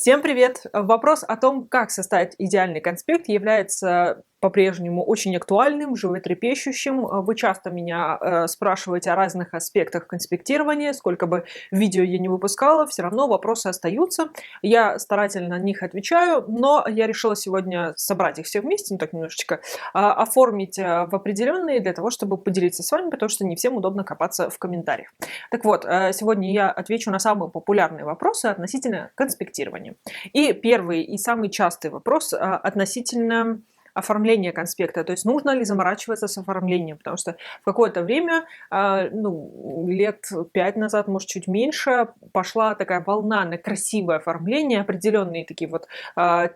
Всем привет! Вопрос о том, как составить идеальный конспект, является по-прежнему очень актуальным, животрепещущим. Вы часто меня спрашиваете о разных аспектах конспектирования, сколько бы видео я не выпускала, все равно вопросы остаются. Я старательно на них отвечаю, но я решила сегодня собрать их все вместе, ну так немножечко, оформить в определенные для того, чтобы поделиться с вами, потому что не всем удобно копаться в комментариях. Так вот, сегодня я отвечу на самые популярные вопросы относительно конспектирования. И первый и самый частый вопрос относительно оформления конспекта, то есть нужно ли заморачиваться с оформлением, потому что в какое-то время, лет 5 назад, может, чуть меньше, пошла такая волна на красивое оформление, определенные такие вот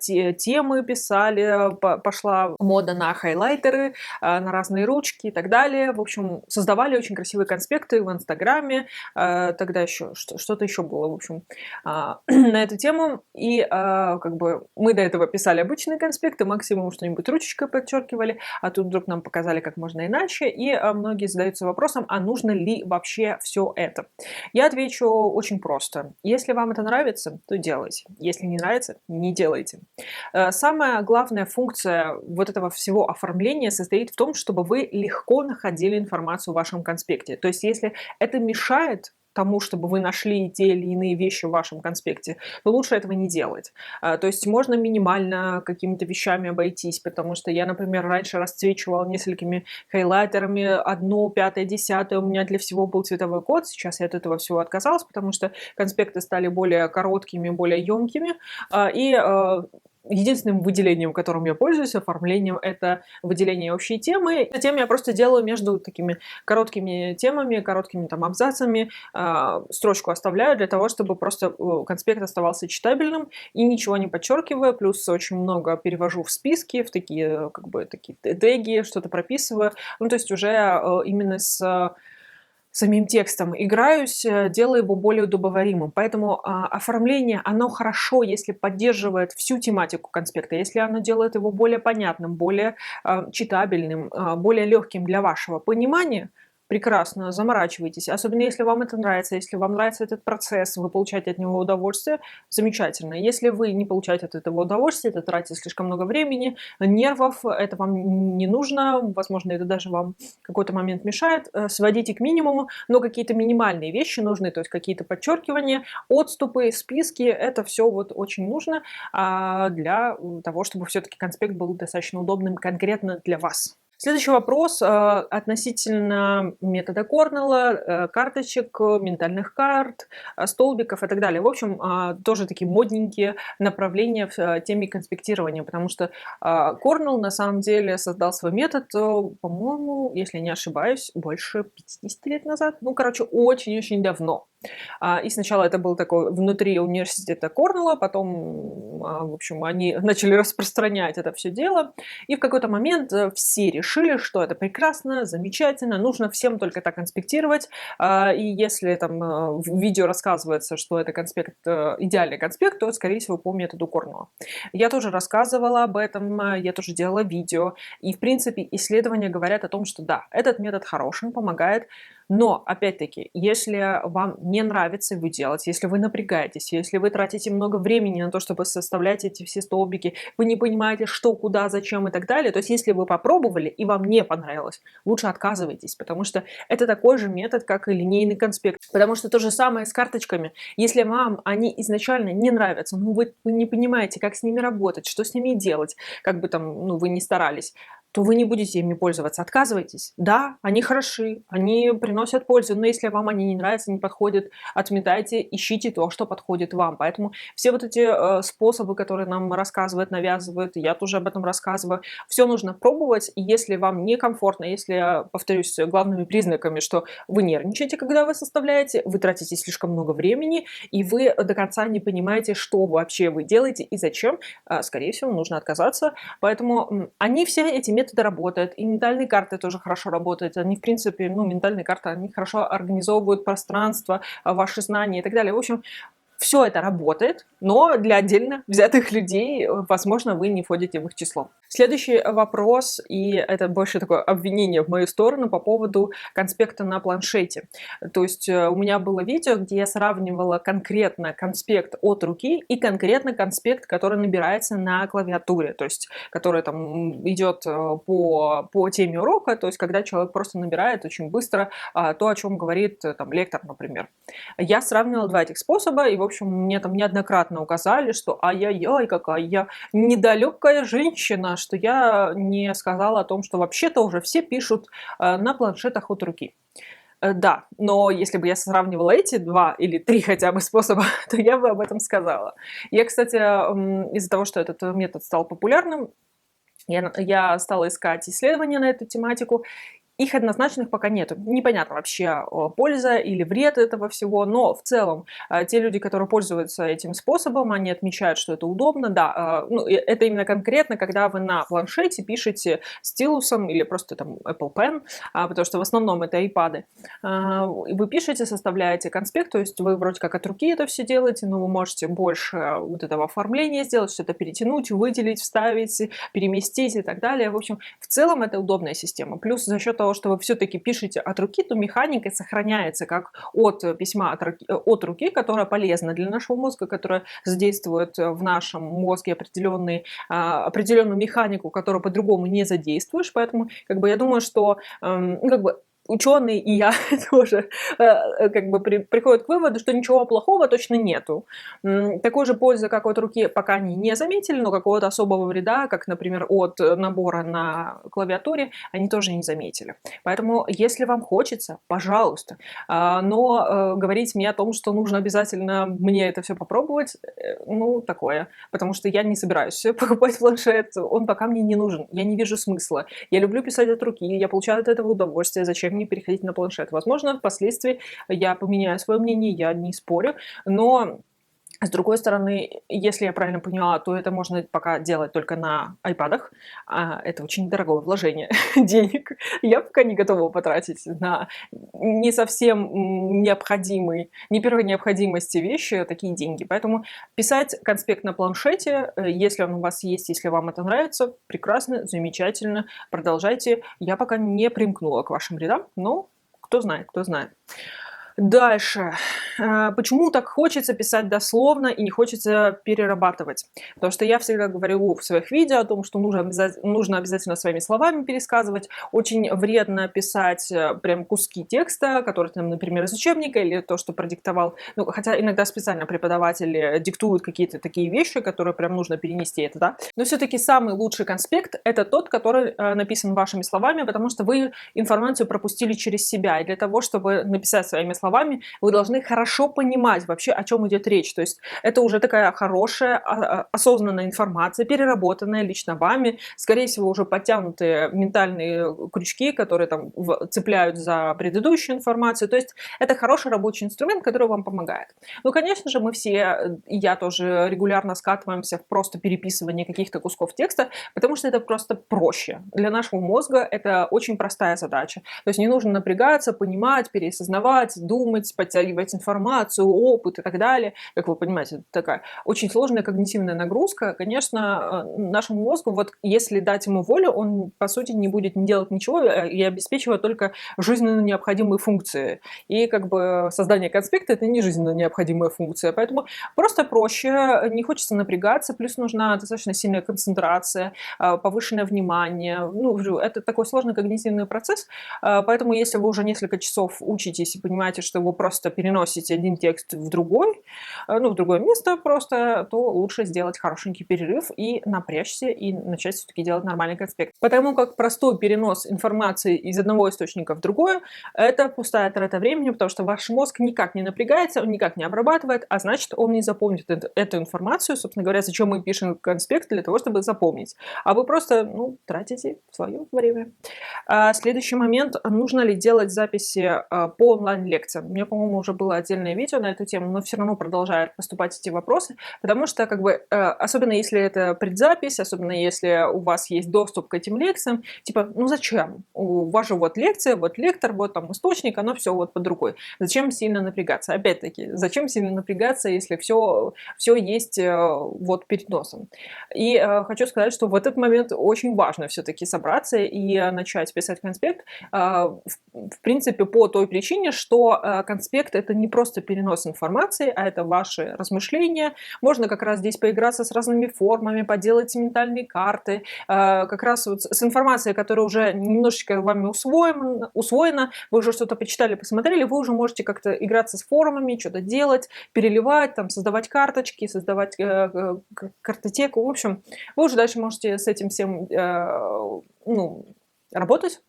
темы писали, пошла мода на хайлайтеры, на разные ручки и так далее. В общем, создавали очень красивые конспекты в Инстаграме, тогда еще что-то еще было, в общем, на эту тему. И как бы мы до этого писали обычные конспекты, максимум что-нибудь ручечкой подчеркивали, а тут вдруг нам показали, как можно иначе. И многие задаются вопросом, а нужно ли вообще все это? Я отвечу очень просто. Если вам это нравится, то делайте. Если не нравится, не делайте. Самая главная функция вот этого всего оформления состоит в том, чтобы вы легко находили информацию в вашем конспекте. То есть если это мешает тому, чтобы вы нашли те или иные вещи в вашем конспекте, то лучше этого не делать. То есть можно минимально какими-то вещами обойтись, потому что я, например, раньше расцвечивала несколькими хайлайтерами, 1, 5, 10, у меня для всего был цветовой код, сейчас я от этого всего отказалась, потому что конспекты стали более короткими, более емкими, и единственным выделением, которым я пользуюсь, оформлением, это выделение общей темы. Затем я просто делаю между такими короткими темами, короткими там абзацами, строчку оставляю для того, чтобы просто конспект оставался читабельным и ничего не подчеркивая, плюс очень много перевожу в списки, в такие, как бы, такие теги, что-то прописываю. Ну, то есть уже именно с самим текстом играюсь, делаю его более удобоваримым. Поэтому оформление, оно хорошо, если поддерживает всю тематику конспекта, если оно делает его более понятным, более читабельным, более легким для вашего понимания. Прекрасно, заморачивайтесь. Особенно если вам это нравится, если вам нравится этот процесс, вы получаете от него удовольствие, замечательно. Если вы не получаете от этого удовольствия, это тратит слишком много времени, нервов, это вам не нужно, возможно, это даже вам в какой-то момент мешает, сводите к минимуму, но какие-то минимальные вещи нужны, то есть какие-то подчеркивания, отступы, списки, это все вот очень нужно для того, чтобы все-таки конспект был достаточно удобным конкретно для вас. Следующий вопрос относительно метода Корнелла, карточек, ментальных карт, столбиков и так далее. В общем, тоже такие модненькие направления в теме конспектирования, потому что Корнелл на самом деле создал свой метод, по-моему, если не ошибаюсь, больше 50 лет назад. Ну, короче, очень-очень давно. И сначала это был такой внутри университета Корнелла, потом, в общем, они начали распространять это все дело. И в какой-то момент все решили, что это прекрасно, замечательно, нужно всем только так конспектировать. И если там в видео рассказывается, что это конспект, идеальный конспект, то, скорее всего, по методу Корнелла. Я тоже рассказывала об этом, я тоже делала видео. И, в принципе, исследования говорят о том, что да, этот метод хороший, помогает. Но, опять-таки, если вам не нравится его делать, если вы напрягаетесь, если вы тратите много времени на то, чтобы составлять эти все столбики, вы не понимаете, что, куда, зачем и так далее, то есть если вы попробовали и вам не понравилось, лучше отказывайтесь, потому что это такой же метод, как и линейный конспект. Потому что то же самое с карточками. Если вам они изначально не нравятся, вы не понимаете, как с ними работать, что с ними делать, как бы там, вы не старались, то вы не будете ими пользоваться. Отказывайтесь. Да, они хороши, они приносят пользу, но если вам они не нравятся, не подходят, отметайте, ищите то, что подходит вам. Поэтому все вот эти способы, которые нам рассказывают, навязывают, я тоже об этом рассказываю, все нужно пробовать, и если вам некомфортно, если, повторюсь, главными признаками, что вы нервничаете, когда вы составляете, вы тратите слишком много времени, и вы до конца не понимаете, что вообще вы делаете и зачем, скорее всего, нужно отказаться. Поэтому они все эти методы работают, и ментальные карты тоже хорошо работают. Они, в принципе, ментальные карты, они хорошо организовывают пространство, ваши знания и так далее. В общем, все это работает, но для отдельно взятых людей, возможно, вы не входите в их число. Следующий вопрос, и это больше такое обвинение в мою сторону по поводу конспекта на планшете. То есть у меня было видео, где я сравнивала конкретно конспект от руки и конкретно конспект, который набирается на клавиатуре, то есть который там идет по теме урока, то есть когда человек просто набирает очень быстро то, о чем говорит там лектор, например. Я сравнивала два этих способа, и, в общем, мне там неоднократно указали, что ай-яй-яй, какая я недалекая женщина, что я не сказала о том, что вообще-то уже все пишут на планшетах от руки. Да, но если бы я сравнивала эти 2 или 3 хотя бы способа, то я бы об этом сказала. Я, кстати, из-за того, что этот метод стал популярным, я стала искать исследования на эту тематику. Их однозначных пока нету. Непонятно вообще, польза или вред этого всего, но в целом те люди, которые пользуются этим способом, они отмечают, что это удобно. Да, ну, это именно конкретно, когда вы на планшете пишете стилусом или просто там Apple Pen, потому что в основном это iPad. Вы пишете, составляете конспект, то есть вы вроде как от руки это все делаете, но вы можете больше вот этого оформления сделать, что-то перетянуть, выделить, вставить, переместить и так далее. В общем, в целом это удобная система. Плюс за счет того, что вы все-таки пишете от руки, то механика сохраняется как от письма от руки, которая полезна для нашего мозга, которая задействует в нашем мозге определенную механику, которую по-другому не задействуешь. Поэтому как бы, я думаю, что как бы ученые и я тоже как бы приходят к выводу, что ничего плохого точно нету. Такой же пользы, как от руки, пока они не заметили, но какого-то особого вреда, как, например, от набора на клавиатуре, они тоже не заметили. Поэтому, если вам хочется, пожалуйста. Но говорить мне о том, что нужно обязательно мне это все попробовать, ну, такое. Потому что я не собираюсь покупать планшет, он пока мне не нужен. Я не вижу смысла. Я люблю писать от руки, я получаю от этого удовольствие. Зачем мне переходить на планшет? Возможно, впоследствии я поменяю свое мнение, я не спорю, но с другой стороны, если я правильно поняла, то это можно пока делать только на айпадах. Это очень дорогое вложение денег. Я пока не готова потратить на не совсем необходимые, не первой необходимости вещи такие деньги. Поэтому писать конспект на планшете, если он у вас есть, если вам это нравится, прекрасно, замечательно, продолжайте. Я пока не примкнула к вашим рядам, но кто знает, кто знает. Дальше. Почему так хочется писать дословно и не хочется перерабатывать? Потому что я всегда говорю в своих видео о том, что нужно обязательно своими словами пересказывать. Очень вредно писать прям куски текста, которые там, например, из учебника или то, что продиктовал. Ну, хотя иногда специально преподаватели диктуют какие-то такие вещи, которые прям нужно перенести это, да. Но все-таки самый лучший конспект – это тот, который написан вашими словами, потому что вы информацию пропустили через себя. И для того, чтобы написать своими словами, вы должны хорошо понимать вообще, о чем идет речь. То есть это уже такая хорошая, осознанная информация, переработанная лично вами. Скорее всего, уже подтянутые ментальные крючки, которые там цепляют за предыдущую информацию. То есть это хороший рабочий инструмент, который вам помогает. Ну, конечно же, мы все, и я тоже регулярно скатываемся в просто переписывание каких-то кусков текста, потому что это просто проще. Для нашего мозга это очень простая задача. То есть не нужно напрягаться, понимать, переосознавать, думать, подтягивать информацию, опыт и так далее. Как вы понимаете, это такая очень сложная когнитивная нагрузка. Конечно, нашему мозгу, вот если дать ему волю, он, по сути, не будет не делать ничего и обеспечивать только жизненно необходимые функции. И как бы создание конспекта – это не жизненно необходимая функция. Поэтому просто проще, не хочется напрягаться, плюс нужна достаточно сильная концентрация, повышенное внимание. Ну, это такой сложный когнитивный процесс, поэтому если вы уже несколько часов учитесь и понимаете, что вы просто переносите один текст в другой, ну, в другое место просто, то лучше сделать хорошенький перерыв и напрячься, и начать все-таки делать нормальный конспект. Потому как простой перенос информации из одного источника в другое – это пустая трата времени, потому что ваш мозг никак не напрягается, он никак не обрабатывает, а значит, он не запомнит эту информацию. Собственно говоря, зачем мы пишем конспект? Для того, чтобы запомнить. А вы просто, ну, тратите свое время. Следующий момент. Нужно ли делать записи по онлайн-лекциям? лекция. У меня, по-моему, уже было отдельное видео на эту тему, но все равно продолжают поступать эти вопросы, потому что, как бы, особенно если это предзапись, особенно если у вас есть доступ к этим лекциям, типа, ну зачем? У вас же вот лекция, вот лектор, вот там источник, оно все вот под рукой. Зачем сильно напрягаться? Опять-таки, зачем сильно напрягаться, если все есть вот перед носом? И хочу сказать, что в этот момент очень важно все-таки собраться и начать писать конспект, в принципе, по той причине, что конспект это не просто перенос информации, а это ваши размышления. Можно как раз здесь поиграться с разными формами, поделать ментальные карты, как раз вот с информацией, которая уже немножечко вами усвоена, вы уже что-то почитали, посмотрели, вы уже можете как-то играться с формами, что-то делать, переливать, там, создавать карточки, создавать картотеку. В общем, вы уже дальше можете с этим всем ну, работать.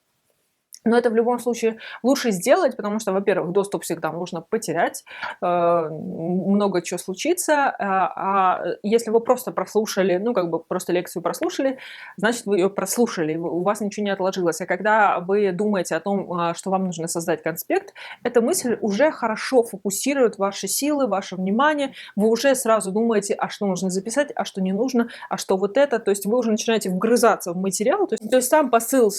Но это в любом случае лучше сделать, потому что, во-первых, доступ всегда можно потерять, много чего случится, а если вы просто прослушали, ну, как бы просто лекцию прослушали, значит, вы ее прослушали, у вас ничего не отложилось. А когда вы думаете о том, что вам нужно создать конспект, эта мысль уже хорошо фокусирует ваши силы, ваше внимание, вы уже сразу думаете, а что нужно записать, а что не нужно, а что вот это, то есть вы уже начинаете вгрызаться в материал, то есть сам посыл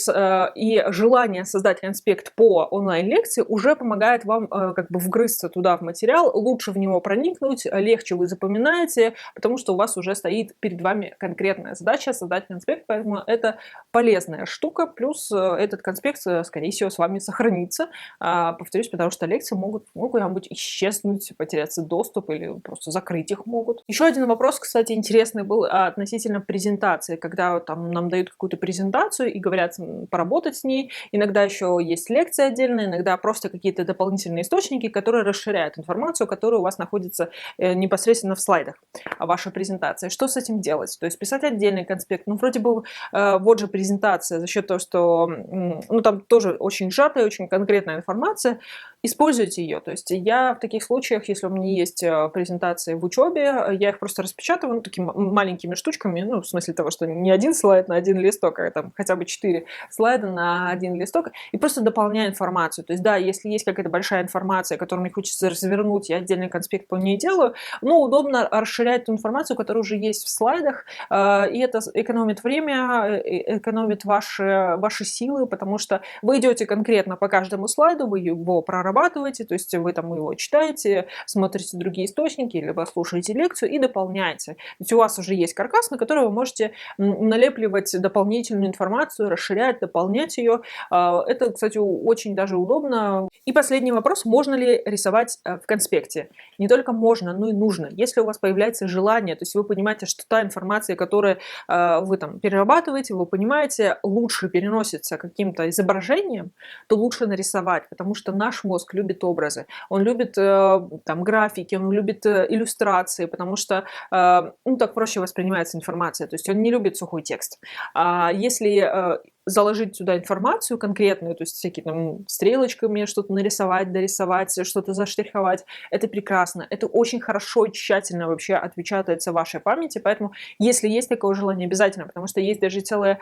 и желание создать конспект по онлайн-лекции уже помогает вам как бы вгрызться туда в материал, лучше в него проникнуть, легче вы запоминаете, потому что у вас уже стоит перед вами конкретная задача создать конспект, поэтому это полезная штука, плюс этот конспект, скорее всего, с вами сохранится, повторюсь, потому что лекции могут куда-нибудь исчезнуть, потеряться доступ или просто закрыть их могут. Еще один вопрос, кстати, интересный был относительно презентации, когда там нам дают какую-то презентацию и говорят поработать с ней, иногда еще есть лекции отдельные, иногда просто какие-то дополнительные источники, которые расширяют информацию, которая у вас находится непосредственно в слайдах вашей презентации. Что с этим делать? То есть писать отдельный конспект, ну вроде бы вот же презентация за счет того, что ну там тоже очень сжатая, очень конкретная информация, используйте ее. То есть я в таких случаях, если у меня есть презентации в учебе, я их просто распечатываю ну, такими маленькими штучками, ну в смысле того, что не один слайд на один листок, а там хотя бы 4 слайда на один листок, и просто дополняю информацию. То есть да, если есть какая-то большая информация, которую мне хочется развернуть, я отдельный конспект по ней делаю, но удобно расширять ту информацию, которая уже есть в слайдах, и это экономит время, экономит ваши силы, потому что вы идете конкретно по каждому слайду, вы его прорабатываете, то есть вы там его читаете, смотрите другие источники, либо слушаете лекцию и дополняете. То есть у вас уже есть каркас, на который вы можете налепливать дополнительную информацию, расширять, дополнять ее. Это, кстати, очень даже удобно. И последний вопрос. Можно ли рисовать в конспекте? Не только можно, но и нужно. Если у вас появляется желание, то есть вы понимаете, что та информация, которую вы там перерабатываете, вы понимаете, лучше переносится каким-то изображением, то лучше нарисовать, потому что наш мозг любит образы. Он любит там графики, он любит иллюстрации, потому что ну, так проще воспринимается информация. То есть он не любит сухой текст. Если заложить сюда информацию конкретную, то есть всякие там стрелочками что-то нарисовать, дорисовать, что-то заштриховать, это прекрасно, это очень хорошо и тщательно вообще отпечатается в вашей памяти, поэтому если есть такое желание, обязательно, потому что есть даже целая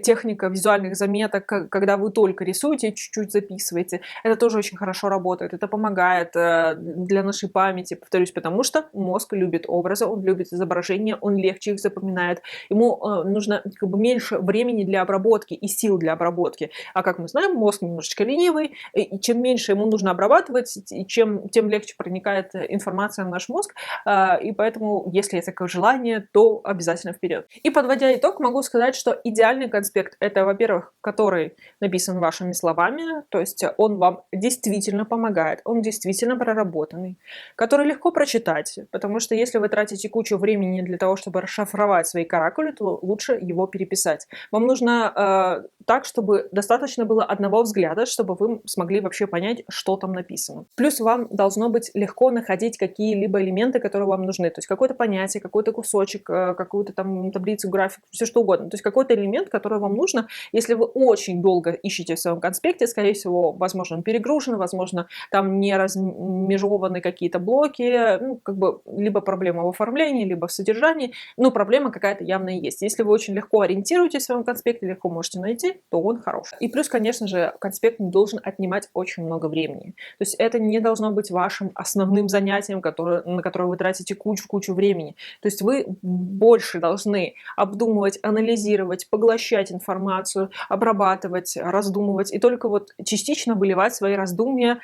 техника визуальных заметок, когда вы только рисуете, чуть-чуть записываете, это тоже очень хорошо работает, это помогает для нашей памяти, повторюсь, потому что мозг любит образы, он любит изображения, он легче их запоминает, ему нужно как бы меньше времени для обработки и сил для обработки. А как мы знаем, мозг немножечко ленивый, и чем меньше ему нужно обрабатывать, тем легче проникает информация в наш мозг, и поэтому, если есть такое желание, то обязательно вперед. И подводя итог, могу сказать, что идеальный конспект – это, во-первых, который написан вашими словами, то есть он вам действительно помогает, он действительно проработанный, который легко прочитать, потому что если вы тратите кучу времени для того, чтобы расшифровать свои каракули, то лучше его переписать. Вам нужно так, чтобы достаточно было одного взгляда, чтобы вы смогли вообще понять, что там написано. Плюс вам должно быть легко находить какие-либо элементы, которые вам нужны. То есть какое-то понятие, какой-то кусочек, какую-то там таблицу, график, все что угодно. То есть какой-то элемент, который вам нужно. Если вы очень долго ищете в своем конспекте, скорее всего, возможно, он перегружен, возможно, там не размежеваны какие-то блоки, ну, как бы либо проблема в оформлении, либо в содержании, но проблема какая-то явно есть. Если вы очень легко ориентируетесь в своем конспекте, конспекте легко можете найти, то он хороший. И плюс, конечно же, конспект не должен отнимать очень много времени. То есть это не должно быть вашим основным занятием, на которое вы тратите кучу времени. То есть вы больше должны обдумывать, анализировать, поглощать информацию, обрабатывать, раздумывать, и только вот частично выливать свои раздумывания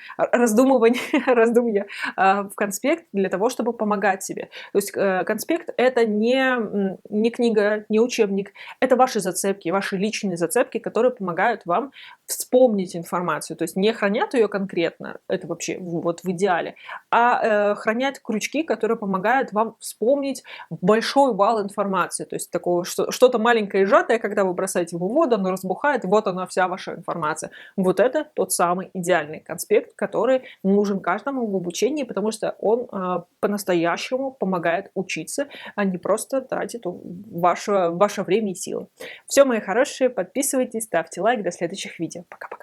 в конспект для того, чтобы помогать себе. То есть конспект — это не книга, не учебник, это ваши зацепки, ваши личные зацепки, которые помогают вам вспомнить информацию. То есть не хранят ее конкретно, это вообще вот в идеале, а хранят крючки, которые помогают вам вспомнить большой вал информации. То есть такого что-то маленькое и сжатое, когда вы бросаете его в воду, оно разбухает, вот она вся ваша информация. Вот это тот самый идеальный конспект, который нужен каждому в обучении, потому что он по-настоящему помогает учиться, а не просто тратит ваше время и силы. Все, мои хорошие, подписывайтесь, ставьте лайк, до следующих видео. Пока-пока.